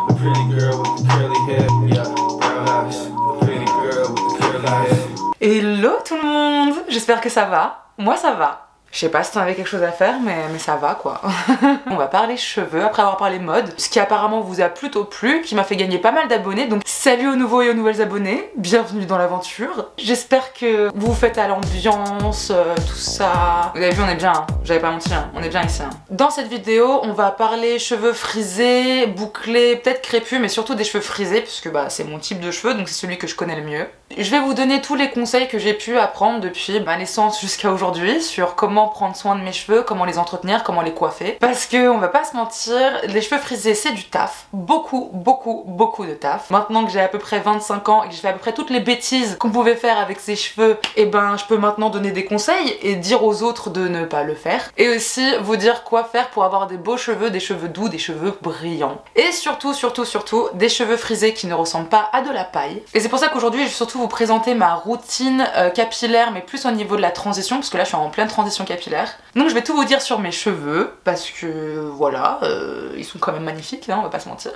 A pretty girl with the curly hair, yeah, brown eyes. A pretty girl with the curly hair. Hello tout le monde, j'espère que ça va. Moi ça va. Je sais pas si t'en avais quelque chose à faire, mais ça va quoi. On va parler cheveux après avoir parlé mode, ce qui apparemment vous a plutôt plu, qui m'a fait gagner pas mal d'abonnés. Donc salut aux nouveaux et aux nouvelles abonnés, bienvenue dans l'aventure. J'espère que vous vous faites à l'ambiance, tout ça. Vous avez vu, on est bien, hein. J'avais pas menti, hein. On est bien ici. Hein. Dans cette vidéo, on va parler cheveux frisés, bouclés, peut-être crépus, mais surtout des cheveux frisés, puisque bah, c'est mon type de cheveux, donc c'est celui que je connais le mieux. Je vais vous donner tous les conseils que j'ai pu apprendre depuis ma naissance jusqu'à aujourd'hui sur comment prendre soin de mes cheveux, comment les entretenir, comment les coiffer. Parce que on va pas se mentir, les cheveux frisés c'est du taf. Beaucoup de taf. Maintenant que j'ai à peu près 25 ans et que j'ai fait à peu près toutes les bêtises qu'on pouvait faire avec ses cheveux, et ben je peux maintenant donner des conseils et dire aux autres de ne pas le faire. Et aussi vous dire quoi faire pour avoir des beaux cheveux, des cheveux doux, des cheveux brillants. Et surtout, des cheveux frisés qui ne ressemblent pas à de la paille. Et c'est pour ça qu'aujourd'hui je vais surtout vous présenter ma routine capillaire, mais plus au niveau de la transition, parce que là je suis en pleine transition capillaire. Donc je vais tout vous dire sur mes cheveux, parce que voilà, ils sont quand même magnifiques, hein, on va pas se mentir.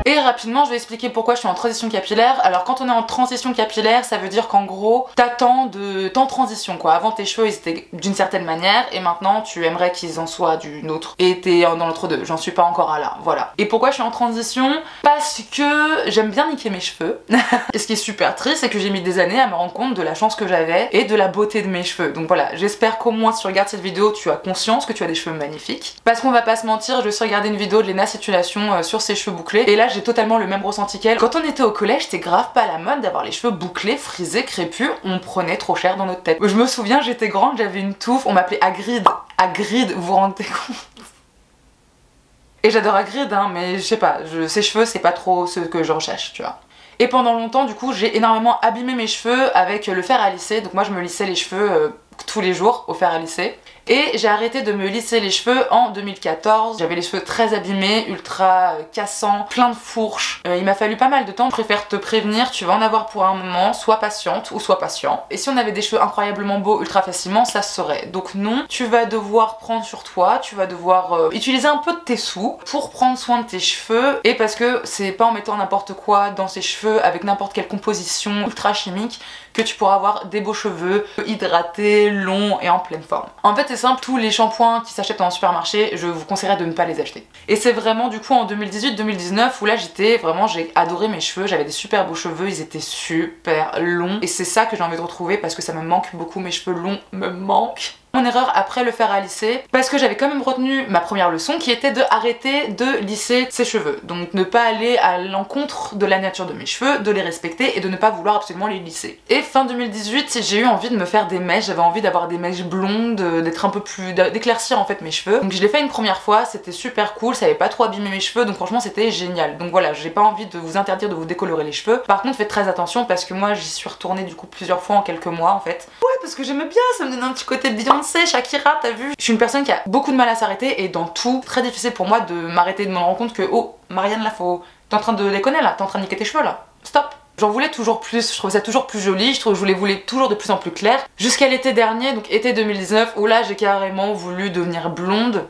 Et rapidement, je vais expliquer pourquoi je suis en transition capillaire. Alors quand on est en transition capillaire, ça veut dire qu'en gros, t'es en transition quoi. Avant tes cheveux ils étaient d'une certaine manière et maintenant tu aimerais qu'ils en soient d'une autre. Et t'es dans l'entre-deux, j'en suis pas encore là, voilà. Et pourquoi je suis en transition? Parce que j'aime bien niquer mes cheveux. Et ce qui est super triste, c'est que j'ai mis des années à me rendre compte de la chance que j'avais et de la beauté de mes cheveux. Donc voilà, j'espère qu'au moins si tu regardes cette vidéo, tu as conscience que tu as des cheveux magnifiques. Parce qu'on va pas se mentir, je vais aussi regarder une vidéo de Lena Situation sur ses cheveux bouclés. Et là j'ai totalement le même ressenti qu'elle. Quand on était au collège, c'était grave pas la mode d'avoir les cheveux bouclés, frisés, crépus, on prenait trop cher dans notre tête. Je me souviens, j'étais grande, j'avais une touffe, on m'appelait Hagrid. Hagrid, vous vous rendez compte? Et j'adore Hagrid, hein, mais je sais pas, ses cheveux c'est pas trop ce que je recherche, tu vois. Et pendant longtemps, du coup, j'ai énormément abîmé mes cheveux avec le fer à lisser. Donc moi je me lissais les cheveux tous les jours au fer à lisser. Et j'ai arrêté de me lisser les cheveux en 2014. J'avais les cheveux très abîmés, ultra cassants, plein de fourches. Il m'a fallu pas mal de temps. Je préfère te prévenir, tu vas en avoir pour un moment, sois patiente ou sois patient. Et si on avait des cheveux incroyablement beaux ultra facilement, ça se saurait. Donc non, tu vas devoir prendre sur toi, tu vas devoir utiliser un peu de tes sous pour prendre soin de tes cheveux. Et parce que c'est pas en mettant n'importe quoi dans ses cheveux avec n'importe quelle composition ultra chimique que tu pourras avoir des beaux cheveux hydratés, longs et en pleine forme. En fait c'est simple, tous les shampoings qui s'achètent en supermarché, je vous conseillerais de ne pas les acheter. Et c'est vraiment du coup en 2018-2019 où là j'ai adoré mes cheveux, j'avais des super beaux cheveux, ils étaient super longs. Et c'est ça que j'ai envie de retrouver parce que ça me manque beaucoup, mes cheveux longs me manquent. Mon erreur après le fer à lisser, parce que j'avais quand même retenu ma première leçon qui était de arrêter de lisser ses cheveux. Donc ne pas aller à l'encontre de la nature de mes cheveux, de les respecter et de ne pas vouloir absolument les lisser. Et fin 2018, j'ai eu envie de me faire des mèches, j'avais envie d'avoir des mèches blondes, d'être un peu plus, d'éclaircir en fait mes cheveux. Donc je l'ai fait une première fois, c'était super cool, ça avait pas trop abîmé mes cheveux, donc franchement c'était génial. Donc voilà, j'ai pas envie de vous interdire de vous décolorer les cheveux. Par contre faites très attention parce que moi j'y suis retournée du coup plusieurs fois en quelques mois en fait. Ouais parce que j'aimais bien, ça me donnait un petit côté Beyoncé, Shakira, t'as vu? Je suis une personne qui a beaucoup de mal à s'arrêter et dans tout, très difficile pour moi de m'arrêter, de me rendre compte que oh Marianne là t'es en train de déconner là, t'es en train de niquer tes cheveux là, stop! J'en voulais toujours plus, je trouvais ça toujours plus joli, je les voulais toujours de plus en plus clair. Jusqu'à l'été dernier, donc été 2019, où là j'ai carrément voulu devenir blonde.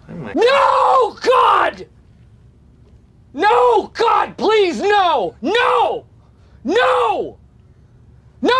No, God! No, God, please, no! No! No! No!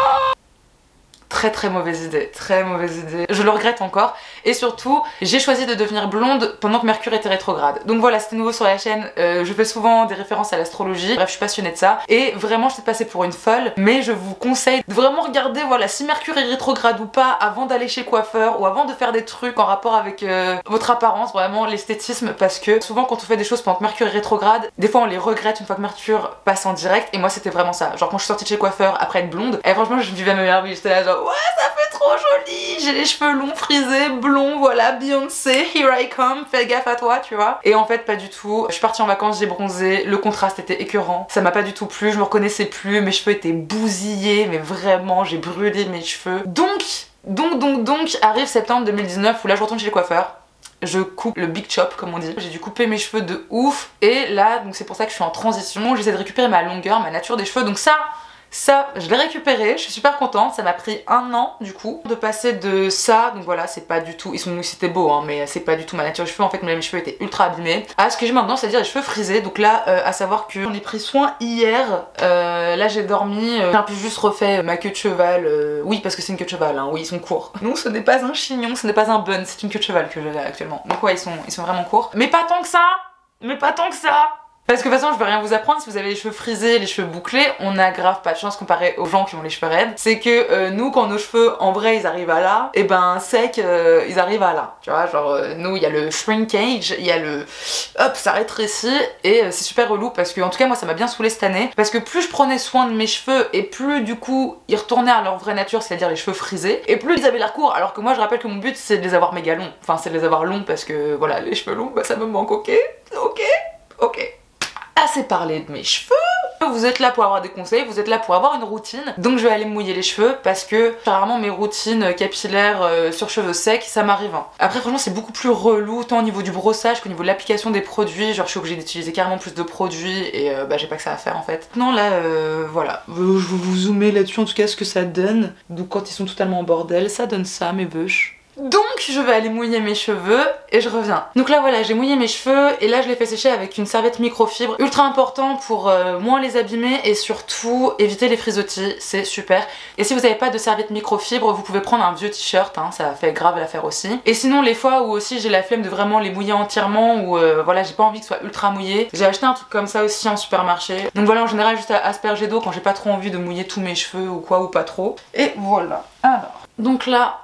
Très mauvaise idée, très mauvaise idée. Je le regrette encore. Et surtout, j'ai choisi de devenir blonde pendant que Mercure était rétrograde. Donc voilà, c'était nouveau sur la chaîne. Je fais souvent des références à l'astrologie. Bref, je suis passionnée de ça. Et vraiment, je suis passée pour une folle. Mais je vous conseille de vraiment regarder, voilà, si Mercure est rétrograde ou pas, avant d'aller chez le coiffeur ou avant de faire des trucs en rapport avec votre apparence, vraiment l'esthétisme. Parce que souvent, quand on fait des choses pendant que Mercure est rétrograde, des fois on les regrette une fois que Mercure passe en direct. Et moi, c'était vraiment ça. Genre, quand je suis sortie de chez le coiffeur après être blonde, et franchement, je vivais ma meilleure vie. J'étais là, genre, ouais, ça fait trop joli, j'ai les cheveux longs, frisés, blonds, voilà, Beyoncé, here I come, fais gaffe à toi, tu vois. Et en fait, pas du tout. Je suis partie en vacances, j'ai bronzé, le contraste était écœurant, ça m'a pas du tout plu, je me reconnaissais plus, mes cheveux étaient bousillés, mais vraiment, j'ai brûlé mes cheveux. Donc, arrive septembre 2019 où là, je retourne chez le coiffeur. Je coupe le big chop comme on dit. J'ai dû couper mes cheveux de ouf. Et là, donc c'est pour ça que je suis en transition. J'essaie de récupérer ma longueur, ma nature des cheveux. Donc ça Ça, je l'ai récupéré, je suis super contente, ça m'a pris 1 an du coup de passer de ça, donc voilà, c'est pas du tout, c'était beau hein, mais c'est pas du tout ma nature de cheveux, en fait mes cheveux étaient ultra abîmés, à ce que j'ai maintenant, c'est-à-dire les cheveux frisés. Donc là, à savoir que j'en ai pris soin hier, là j'ai dormi, j'ai un peu juste refait ma queue de cheval, oui parce que c'est une queue de cheval, hein, oui ils sont courts. Non, ce n'est pas un chignon, ce n'est pas un bun, c'est une queue de cheval que j'ai actuellement, donc ouais ils sont vraiment courts, mais pas tant que ça, mais pas tant que ça. Parce que de toute façon je vais rien vous apprendre, si vous avez les cheveux frisés, les cheveux bouclés, on a grave pas de chance comparé aux gens qui ont les cheveux raides. C'est que nous quand nos cheveux en vrai ils arrivent à là, et ben sec ils arrivent à là. Tu vois, genre nous il y a le shrinkage, il y a le hop ça rétrécit et c'est super relou parce que en tout cas moi ça m'a bien saoulé cette année. Parce que plus je prenais soin de mes cheveux et plus du coup ils retournaient à leur vraie nature, c'est-à-dire les cheveux frisés, et plus ils avaient l'air courts. Alors que moi je rappelle que mon but c'est de les avoir méga longs, enfin c'est de les avoir longs parce que voilà les cheveux longs bah ça me manque, ok. Assez parlé de mes cheveux. Vous êtes là pour avoir des conseils, vous êtes là pour avoir une routine. Donc je vais aller me mouiller les cheveux parce que généralement mes routines capillaires sur cheveux secs ça m'arrive. Hein. Après franchement c'est beaucoup plus relou tant au niveau du brossage qu'au niveau de l'application des produits. Genre je suis obligée d'utiliser carrément plus de produits et bah j'ai pas que ça à faire en fait. Non là voilà, je vais vous zoomer là-dessus en tout cas ce que ça donne. Donc quand ils sont totalement en bordel ça donne ça mes bûches. Donc je vais aller mouiller mes cheveux et je reviens. Donc là voilà j'ai mouillé mes cheveux et là je les fais sécher avec une serviette microfibre. Ultra important pour moins les abîmer et surtout éviter les frisottis, c'est super. Et si vous n'avez pas de serviette microfibre vous pouvez prendre un vieux t-shirt, hein, ça fait grave l'affaire aussi. Et sinon les fois où aussi j'ai la flemme de vraiment les mouiller entièrement ou voilà j'ai pas envie que ce soit ultra mouillé, j'ai acheté un truc comme ça aussi en supermarché. Donc voilà en général juste à asperger d'eau quand j'ai pas trop envie de mouiller tous mes cheveux ou quoi ou pas trop. Et voilà. Alors donc là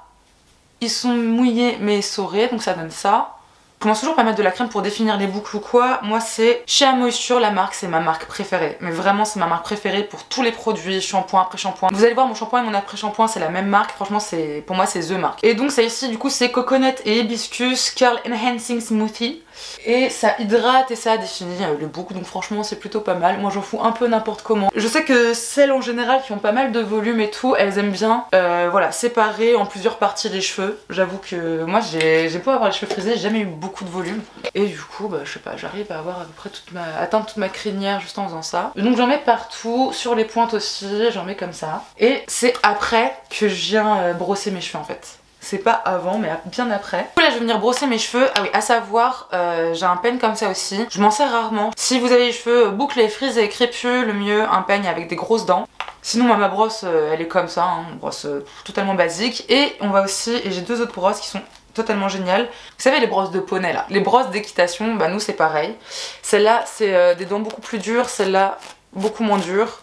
ils sont mouillés mais essorés, donc ça donne ça. Je commence toujours par mettre de la crème pour définir les boucles ou quoi. Moi c'est Shea Moisture, la marque, c'est ma marque préférée. Mais vraiment c'est ma marque préférée pour tous les produits, shampoing après shampoing. Vous allez voir mon shampoing et mon après shampoing c'est la même marque. Franchement pour moi c'est the marque. Et donc ça ici du coup c'est Coconut et Hibiscus Curl Enhancing Smoothie. Et ça hydrate et ça définit les boucles, donc franchement c'est plutôt pas mal. Moi j'en fous un peu n'importe comment. Je sais que celles en général qui ont pas mal de volume et tout, elles aiment bien voilà, séparer en plusieurs parties les cheveux. J'avoue que moi j'ai beau avoir les cheveux frisés, j'ai jamais eu beaucoup de volume. Et du coup bah je sais pas, j'arrive à avoir à peu près atteindre toute ma crinière juste en faisant ça. Donc j'en mets partout, sur les pointes aussi, j'en mets comme ça. Et c'est après que je viens brosser mes cheveux en fait. C'est pas avant mais bien après. Là je vais venir brosser mes cheveux. Ah oui à savoir j'ai un peigne comme ça aussi. Je m'en sers rarement. Si vous avez les cheveux bouclés, frisés, crépus, le mieux un peigne avec des grosses dents. Sinon moi, ma brosse elle est comme ça, hein, une brosse totalement basique. Et on va aussi, et j'ai 2 autres brosses qui sont totalement géniales. Vous savez les brosses de poney là, les brosses d'équitation, bah nous c'est pareil. Celle-là c'est des dents beaucoup plus dures, celle-là beaucoup moins dure.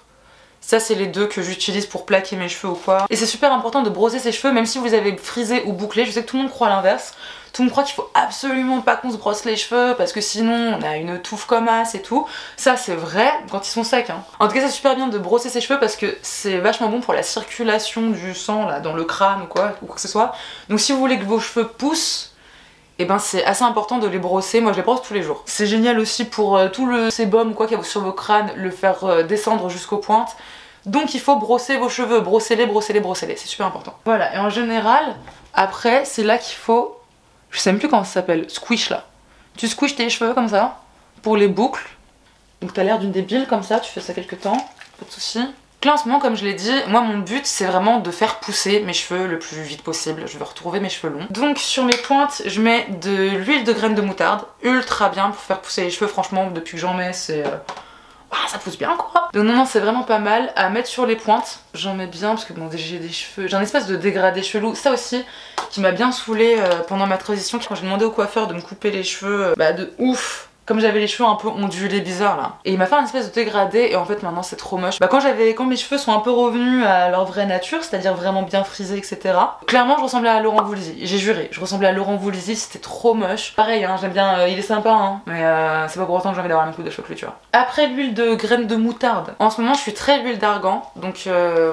Ça c'est les deux que j'utilise pour plaquer mes cheveux ou quoi. Et c'est super important de brosser ses cheveux même si vous avez frisé ou bouclé. Je sais que tout le monde croit l'inverse. Tout le monde croit qu'il faut absolument pas qu'on se brosse les cheveux parce que sinon on a une touffe comme as et tout. Ça c'est vrai quand ils sont secs. Hein. En tout cas c'est super bien de brosser ses cheveux parce que c'est vachement bon pour la circulation du sang là dans le crâne ou quoi que ce soit. Donc si vous voulez que vos cheveux poussent, et ben c'est assez important de les brosser. Moi je les brosse tous les jours. C'est génial aussi pour tout le sébum ou quoi qu'il y a sur vos crânes, le faire descendre jusqu'aux pointes. Donc il faut brosser vos cheveux, brossez-les, brossez-les, brossez-les, c'est super important. Voilà, et en général, après c'est là qu'il faut, je sais même plus comment ça s'appelle, squish là. Tu squishes tes cheveux comme ça, pour les boucles. Donc t'as l'air d'une débile comme ça, tu fais ça quelques temps, pas de soucis. Là en ce moment comme je l'ai dit, moi mon but c'est vraiment de faire pousser mes cheveux le plus vite possible. Je veux retrouver mes cheveux longs. Donc sur mes pointes je mets de l'huile de graines de moutarde, ultra bien pour faire pousser les cheveux. Franchement depuis que j'en mets c'est... Ah, ça pousse bien quoi. Donc non c'est vraiment pas mal à mettre sur les pointes. J'en mets bien parce que bon j'ai des cheveux, j'ai un espèce de dégradé chelou. Ça aussi qui m'a bien saoulée pendant ma transition quand j'ai demandé au coiffeur de me couper les cheveux de ouf. Comme j'avais les cheveux un peu ondulés bizarres là. Et il m'a fait un espèce de dégradé et en fait maintenant c'est trop moche. Quand mes cheveux sont un peu revenus à leur vraie nature, c'est-à-dire vraiment bien frisés etc. Clairement je ressemblais à Laurent Voulzy, j'ai juré. Je ressemblais à Laurent Voulzy, c'était trop moche. Pareil hein, j'aime bien, il est sympa hein. Mais c'est pas pour autant que j'ai envie d'avoir la même coupe de cheveux que lui tu vois. Après l'huile de graines de moutarde. En ce moment je suis très huile d'argan. Donc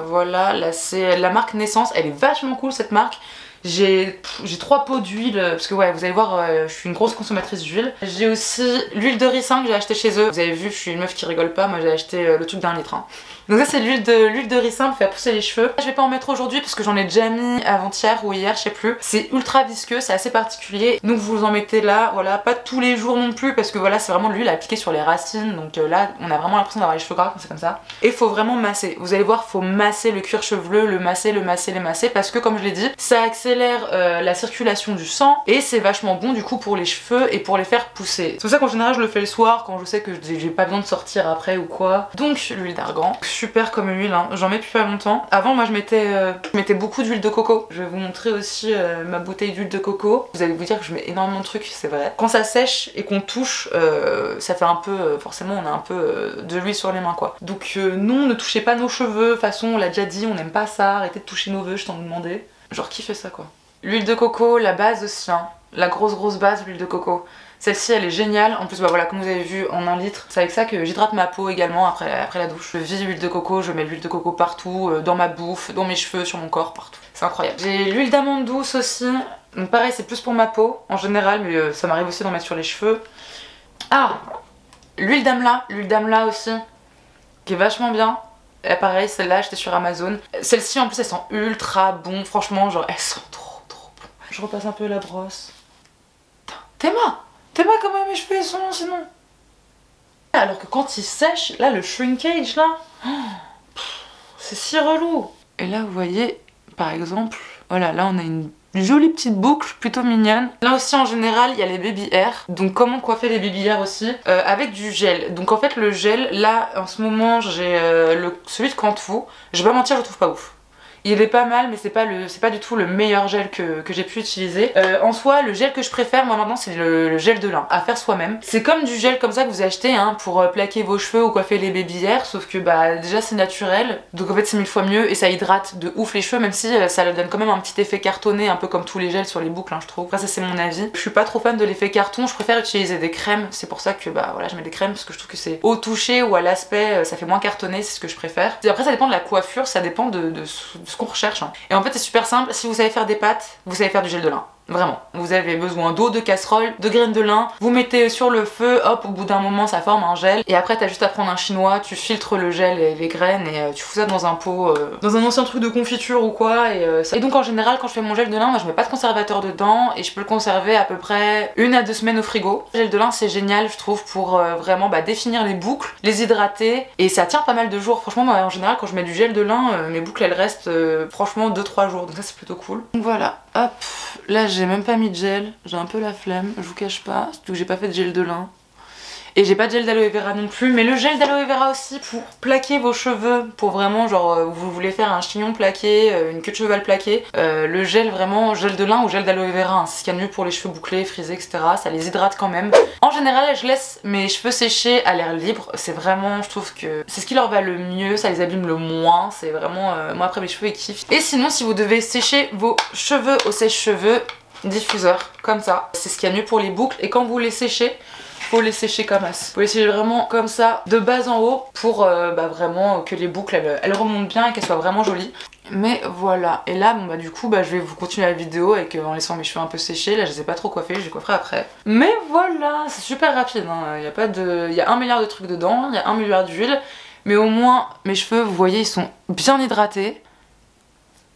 voilà, là c'est la marque Naissance. Elle est vachement cool cette marque. J'ai 3 pots d'huile, parce que ouais vous allez voir je suis une grosse consommatrice d'huile. J'ai aussi l'huile de ricin que j'ai acheté chez eux. Vous avez vu je suis une meuf qui rigole pas, moi j'ai acheté le truc d'1 litre hein. Donc ça c'est l'huile de ricin pour faire pousser les cheveux. Je vais pas en mettre aujourd'hui parce que j'en ai déjà mis avant-hier ou hier, je sais plus. C'est ultra visqueux, c'est assez particulier. Donc vous en mettez là, voilà, pas tous les jours non plus parce que voilà, c'est vraiment de l'huile à appliquer sur les racines. Donc là, on a vraiment l'impression d'avoir les cheveux gras quand c'est comme ça. Et faut vraiment masser. Vous allez voir, faut masser le cuir chevelu, le masser parce que comme je l'ai dit, ça accélère la circulation du sang et c'est vachement bon du coup pour les cheveux et pour les faire pousser. C'est pour ça qu'en général je le fais le soir quand je sais que j'ai pas besoin de sortir après ou quoi. Donc l'huile d'argan, super comme huile, hein. J'en mets depuis pas longtemps. Avant moi je mettais beaucoup d'huile de coco. Je vais vous montrer aussi ma bouteille d'huile de coco. Vous allez vous dire que je mets énormément de trucs, c'est vrai. Quand ça sèche et qu'on touche, ça fait un peu, forcément on a un peu de l'huile sur les mains quoi. Donc non, ne touchez pas nos cheveux, de toute façon on l'a déjà dit, on n'aime pas ça, arrêtez de toucher nos cheveux, je t'en demandais. Genre qui fait ça quoi. L'huile de coco, la base aussi, hein. La grosse base, l'huile de coco. Celle-ci elle est géniale, en plus bah voilà comme vous avez vu en 1 litre, c'est avec ça que j'hydrate ma peau également après la douche. Je vis l'huile de coco, je mets l'huile de coco partout, dans ma bouffe, dans mes cheveux, sur mon corps, partout. C'est incroyable. J'ai l'huile d'amande douce aussi, donc pareil c'est plus pour ma peau en général mais ça m'arrive aussi d'en mettre sur les cheveux. Ah, l'huile d'amla aussi, qui est vachement bien. Et pareil celle-là j'étais sur Amazon. Celle-ci en plus elle sent ultra bon, franchement genre elles sont trop bon. Je repasse un peu la brosse. T'es pas comment mes cheveux ils sont sinon. Alors que quand ils sèchent, là le shrinkage là, c'est si relou. Et là vous voyez, par exemple, voilà là on a une jolie petite boucle plutôt mignonne. Là aussi en général il y a les baby hair. Donc comment coiffer les baby hair aussi avec du gel. Donc en fait le gel, là en ce moment j'ai celui de Cantu. Je vais pas mentir, je le trouve pas ouf. Il est pas mal mais c'est pas du tout le meilleur gel que j'ai pu utiliser. En soi le gel que je préfère moi maintenant c'est le gel de lin à faire soi-même. C'est comme du gel comme ça que vous achetez hein, pour plaquer vos cheveux ou coiffer les baby hair, sauf que bah déjà c'est naturel donc en fait c'est 1000 fois mieux et ça hydrate de ouf les cheveux même si ça leur donne quand même un petit effet cartonné un peu comme tous les gels sur les boucles hein, je trouve. Après ça c'est mon avis. Je suis pas trop fan de l'effet carton, je préfère utiliser des crèmes, c'est pour ça que bah voilà je mets des crèmes parce que je trouve que c'est au toucher ou à l'aspect ça fait moins cartonné, c'est ce que je préfère. Et après ça dépend de la coiffure, ça dépend de ce qu'on recherche hein. Et en fait c'est super simple, si vous savez faire des pâtes, vous savez faire du gel de lin. Vraiment, vous avez besoin d'eau, de casserole, de graines de lin, vous mettez sur le feu, hop, au bout d'un moment ça forme un gel. Et après t'as juste à prendre un chinois, tu filtres le gel et les graines et tu fous ça dans un pot, dans un ancien truc de confiture ou quoi. Et donc en général quand je fais mon gel de lin, moi je mets pas de conservateur dedans et je peux le conserver à peu près 1 à 2 semaines au frigo. Le gel de lin c'est génial je trouve pour vraiment définir les boucles, les hydrater et ça tient pas mal de jours. Franchement moi en général quand je mets du gel de lin, mes boucles elles restent franchement 2-3 jours donc ça c'est plutôt cool. Donc voilà, hop, là j'ai même pas mis de gel, j'ai un peu la flemme, je vous cache pas, surtout que j'ai pas fait de gel de lin. Et j'ai pas de gel d'aloe vera non plus, mais le gel d'aloe vera aussi pour plaquer vos cheveux, pour vraiment genre vous voulez faire un chignon plaqué, une queue de cheval plaquée, le gel vraiment, gel de lin ou gel d'aloe vera, hein, c'est ce qu'il y a de mieux pour les cheveux bouclés, frisés, etc. Ça les hydrate quand même. En général je laisse mes cheveux sécher à l'air libre, c'est vraiment, je trouve que c'est ce qui leur va le mieux, ça les abîme le moins, c'est vraiment, moi après mes cheveux ils kiffent. Et sinon si vous devez sécher vos cheveux au sèche-cheveux, diffuseur, comme ça, c'est ce qu'il y a de mieux pour les boucles et quand vous les séchez, faut les sécher comme ça. Faut les sécher vraiment comme ça, de bas en haut, pour vraiment que les boucles elles remontent bien et qu'elles soient vraiment jolies. Mais voilà, et là bon du coup je vais vous continuer la vidéo avec en laissant mes cheveux un peu séchés. Là je les ai pas trop coiffés, je les coifferai après. Mais voilà, c'est super rapide, hein. Il y a 1 milliard de trucs dedans, il y a 1 milliard d'huile, mais au moins mes cheveux, vous voyez, ils sont bien hydratés.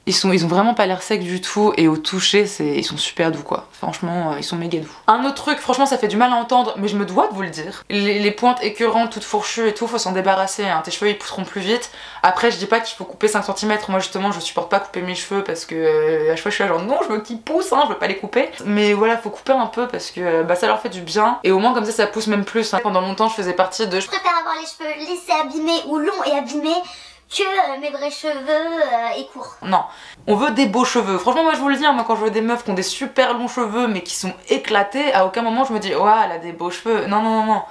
Ils ont vraiment pas l'air secs du tout et au toucher ils sont super doux quoi. Franchement ils sont méga doux. Un autre truc, franchement ça fait du mal à entendre mais je me dois de vous le dire. Les pointes écœurantes, toutes fourchues et tout, faut s'en débarrasser hein. Tes cheveux ils pousseront plus vite. Après je dis pas qu'il faut couper 5 cm, moi justement je supporte pas couper mes cheveux parce que à chaque fois je suis là genre non je veux qu'ils poussent hein, je veux pas les couper. Mais voilà faut couper un peu parce que ça leur fait du bien et au moins comme ça pousse même plus hein. Pendant longtemps je faisais partie de... Je préfère avoir les cheveux laissés abîmés ou longs et abîmés que mes vrais cheveux et courts. Non, on veut des beaux cheveux. Franchement moi je vous le dis, hein, moi quand je veux des meufs qui ont des super longs cheveux mais qui sont éclatés, à aucun moment je me dis ouais elle a des beaux cheveux. Non,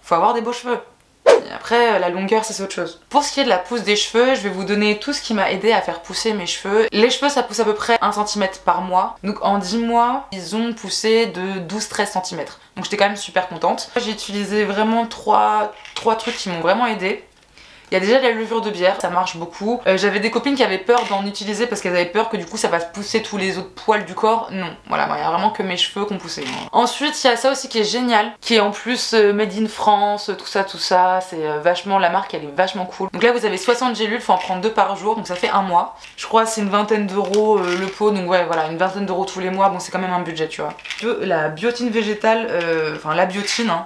faut avoir des beaux cheveux. Et après la longueur c'est autre chose. Pour ce qui est de la pousse des cheveux, je vais vous donner tout ce qui m'a aidé à faire pousser mes cheveux. Les cheveux ça pousse à peu près 1 cm par mois. Donc en 10 mois ils ont poussé de 12-13 cm. Donc j'étais quand même super contente. J'ai utilisé vraiment 3 trucs qui m'ont vraiment aidé. Il y a déjà de la levure de bière, ça marche beaucoup. J'avais des copines qui avaient peur d'en utiliser parce qu'elles avaient peur que du coup ça va pousser tous les autres poils du corps. Non, voilà, il y a vraiment que mes cheveux qui ont poussé. Ensuite, il y a ça aussi qui est génial, qui est en plus made in France, tout ça, c'est vachement, la marque elle est vachement cool. Donc là vous avez 60 gélules, faut en prendre 2 par jour, donc ça fait un mois. Je crois c'est une vingtaine d'euros le pot, donc ouais voilà, une vingtaine d'euros tous les mois, bon c'est quand même un budget tu vois. La biotine végétale, enfin la biotine, hein,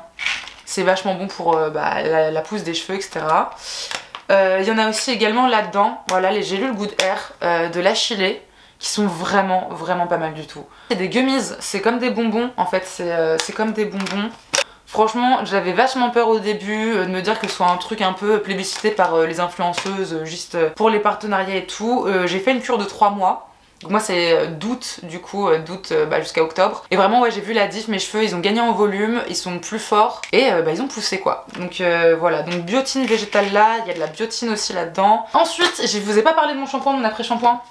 c'est vachement bon pour la pousse des cheveux, etc. Il y en a aussi également là-dedans, voilà, les gélules Good Hair de la Chilé, qui sont vraiment pas mal du tout. C'est des gummies, c'est comme des bonbons en fait, c'est comme des bonbons. Franchement, j'avais vachement peur au début de me dire que ce soit un truc un peu plébiscité par les influenceuses, juste pour les partenariats et tout. J'ai fait une cure de 3 mois. Donc moi c'est d'août du coup, d'août jusqu'à octobre. Et vraiment ouais j'ai vu la diff, mes cheveux ils ont gagné en volume, ils sont plus forts et ils ont poussé quoi. Donc voilà, donc biotine végétale là, il y a de la biotine aussi là-dedans. Ensuite, je vous ai pas parlé de mon shampoing, de mon après-shampoing.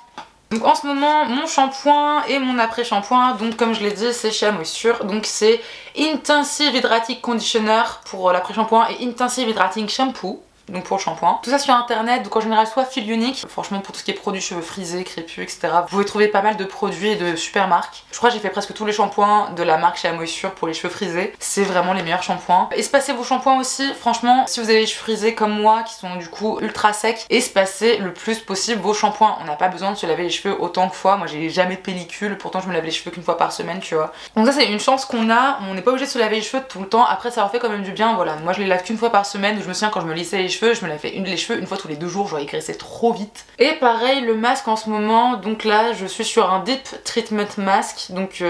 Donc en ce moment, mon shampoing et mon après-shampoing, donc comme je l'ai dit, c'est chez Amoisture. Donc c'est Intensive Hydrating Conditioner pour l'après-shampoing et Intensive Hydrating Shampoo. Donc pour le shampoing. Tout ça sur internet, donc en général soit fil unique, franchement pour tout ce qui est produits cheveux frisés, crépus, etc. Vous pouvez trouver pas mal de produits et de super marques. Je crois que j'ai fait presque tous les shampoings de la marque chez Amoisture pour les cheveux frisés. C'est vraiment les meilleurs shampoings. Espacez vos shampoings aussi, franchement, si vous avez les cheveux frisés comme moi, qui sont du coup ultra secs, espacez le plus possible vos shampoings. On n'a pas besoin de se laver les cheveux autant de fois. Moi j'ai jamais de pellicule, pourtant je me lave les cheveux qu'une fois par semaine, tu vois. Donc ça c'est une chance qu'on a, on n'est pas obligé de se laver les cheveux tout le temps. Après ça leur fait quand même du bien, voilà. Moi je les lave qu'une fois par semaine, je me souviens quand je me lissais les cheveux, je me lavais les cheveux une fois tous les 2 jours, genre ils graissaient trop vite. Et pareil le masque en ce moment, donc là je suis sur un Deep Treatment Mask, donc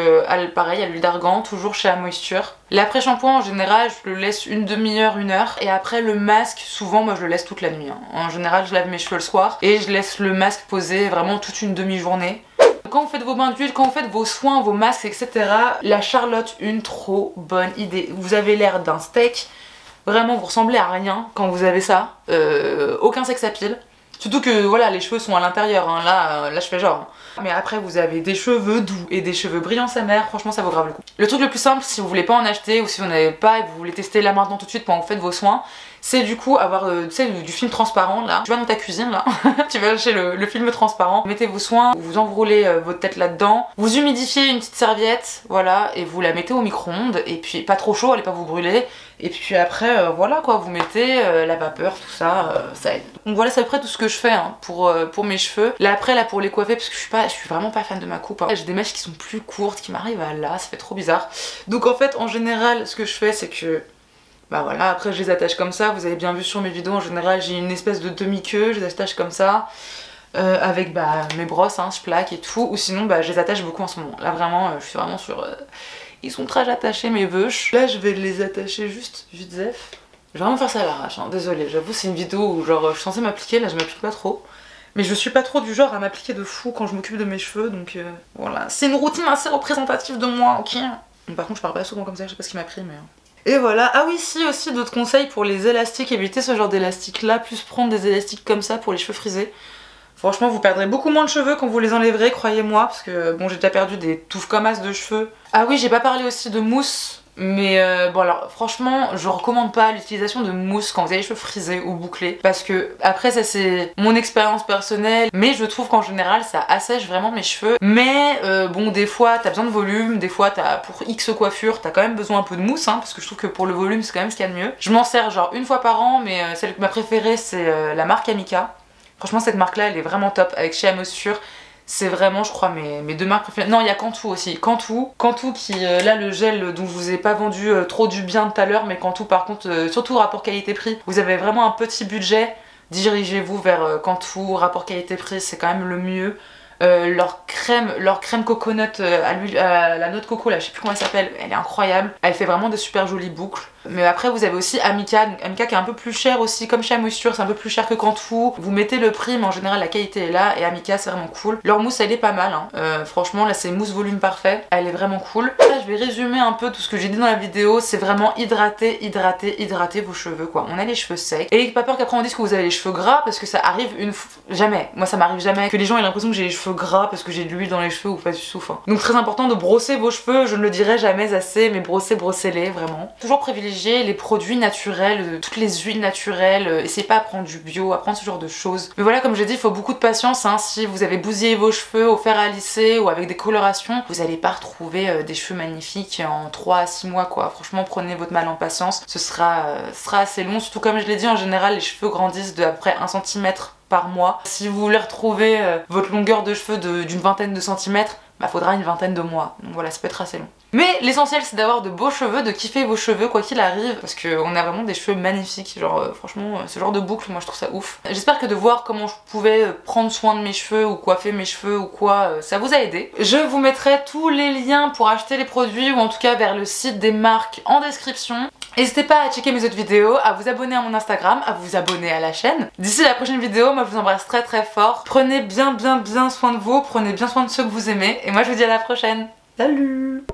pareil à l'huile d'argan, toujours chez Amoisture. L'après-shampoing en général je le laisse une demi-heure, 1 heure, et après le masque souvent moi je le laisse toute la nuit. En général je lave mes cheveux le soir et je laisse le masque poser vraiment toute une demi-journée. Quand vous faites vos bains d'huile, quand vous faites vos soins, vos masques, etc. La Charlotte, une trop bonne idée. Vous avez l'air d'un steak. Vraiment vous ressemblez à rien quand vous avez ça, aucun sex appeal. Surtout que voilà les cheveux sont à l'intérieur, hein. Là je fais genre. Mais après vous avez des cheveux doux et des cheveux brillants sa mère, franchement ça vaut grave le coup. Le truc le plus simple si vous voulez pas en acheter ou si vous n'avez pas et vous voulez tester là maintenant tout de suite pendant que vous faites vos soins, c'est du coup avoir tu sais, du film transparent là. Tu vas dans ta cuisine là, tu vas chercher le film transparent, vous mettez vos soins, vous enroulez votre tête là-dedans, vous humidifiez une petite serviette, voilà, et vous la mettez au micro-ondes, et puis pas trop chaud, allez pas vous brûler, et puis après voilà quoi, vous mettez la vapeur, tout ça, ça aide. Donc voilà c'est à peu près tout ce que je fais hein, pour mes cheveux. Là après là pour les coiffer, parce que je suis vraiment pas fan de ma coupe, hein. J'ai des mèches qui sont plus courtes, qui m'arrivent à là, ça fait trop bizarre. Donc en fait en général ce que je fais c'est que bah voilà, après je les attache comme ça, vous avez bien vu sur mes vidéos, en général j'ai une espèce de demi-queue, je les attache comme ça, avec mes brosses, hein, je plaque et tout, ou sinon je les attache beaucoup en ce moment. Là vraiment, je suis vraiment sur... Ils sont très attachés mes veuches. Là je vais les attacher juste zef. Je vais vraiment faire ça à l'arrache, hein. Désolée, j'avoue c'est une vidéo où genre je suis censée m'appliquer, là je m'applique pas trop. Mais je suis pas trop du genre à m'appliquer de fou quand je m'occupe de mes cheveux, donc voilà. C'est une routine assez représentative de moi, ok. Par contre je parle pas souvent comme ça, je sais pas ce qui m'a pris mais... Et voilà, ah oui si aussi d'autres conseils pour les élastiques, évitez ce genre d'élastiques là, plus prendre des élastiques comme ça pour les cheveux frisés. Franchement vous perdrez beaucoup moins de cheveux quand vous les enlèverez, croyez-moi, parce que bon j'ai déjà perdu des touffes comme as de cheveux. Ah oui j'ai pas parlé aussi de mousse, mais bon alors franchement je recommande pas l'utilisation de mousse quand vous avez les cheveux frisés ou bouclés, parce que après ça c'est mon expérience personnelle, mais je trouve qu'en général ça assèche vraiment mes cheveux. Mais bon des fois t'as besoin de volume, des fois pour X coiffure t'as quand même besoin un peu de mousse, hein, parce que je trouve que pour le volume c'est quand même ce qu'il y a de mieux. Je m'en sers genre une fois par an, mais celle que ma préférée c'est la marque Amika. Franchement cette marque là elle est vraiment top, avec chez Amoisture. C'est vraiment je crois mes 2 marques préférées. Non il y a Cantu aussi, Cantu qui là le gel dont je vous ai pas vendu trop du bien tout à l'heure, mais Cantu par contre surtout rapport qualité-prix, vous avez vraiment un petit budget, dirigez-vous vers Cantu, rapport qualité-prix c'est quand même le mieux. Leur crème coconut à la noix de coco là, je sais plus comment elle s'appelle, elle est incroyable, elle fait vraiment de super jolies boucles. Mais après vous avez aussi Amika, donc Amika qui est un peu plus cher aussi, comme chez Amoisture c'est un peu plus cher que Cantu. Vous mettez le prix mais en général la qualité est là, et Amika c'est vraiment cool. Leur mousse elle est pas mal, hein. Franchement là c'est mousse volume parfait, elle est vraiment cool. Là je vais résumer un peu tout ce que j'ai dit dans la vidéo, c'est vraiment hydrater vos cheveux quoi. On a les cheveux secs, et pas peur qu'après on dise que vous avez les cheveux gras, parce que ça arrive jamais, moi ça m'arrive jamais que les gens aient l'impression que j'ai les cheveux gras parce que j'ai de l'huile dans les cheveux ou pas du tout. Donc très important de brosser vos cheveux, je ne le dirai jamais assez, mais brossez-les vraiment. Toujours privilégier privilégier les produits naturels, toutes les huiles naturelles, essayez pas à prendre du bio, à prendre ce genre de choses. Mais voilà, comme j'ai dit, il faut beaucoup de patience, hein. Si vous avez bousillé vos cheveux au fer à lisser ou avec des colorations, vous allez pas retrouver des cheveux magnifiques en 3 à 6 mois quoi. Franchement, prenez votre mal en patience, ce sera assez long, surtout comme je l'ai dit, en général les cheveux grandissent de à peu près 1 cm par mois. Si vous voulez retrouver votre longueur de cheveux d'une vingtaine de centimètres, bah faudra une vingtaine de mois, donc voilà, ça peut être assez long. Mais l'essentiel c'est d'avoir de beaux cheveux, de kiffer vos cheveux quoi qu'il arrive, parce qu'on a vraiment des cheveux magnifiques, genre franchement ce genre de boucle moi je trouve ça ouf. J'espère que de voir comment je pouvais prendre soin de mes cheveux ou coiffer mes cheveux ou quoi, ça vous a aidé. Je vous mettrai tous les liens pour acheter les produits ou en tout cas vers le site des marques en description. N'hésitez pas à checker mes autres vidéos, à vous abonner à mon Instagram, à vous abonner à la chaîne. D'ici la prochaine vidéo, moi je vous embrasse très très fort. Prenez bien soin de vous, prenez bien soin de ceux que vous aimez. Et moi je vous dis à la prochaine. Salut!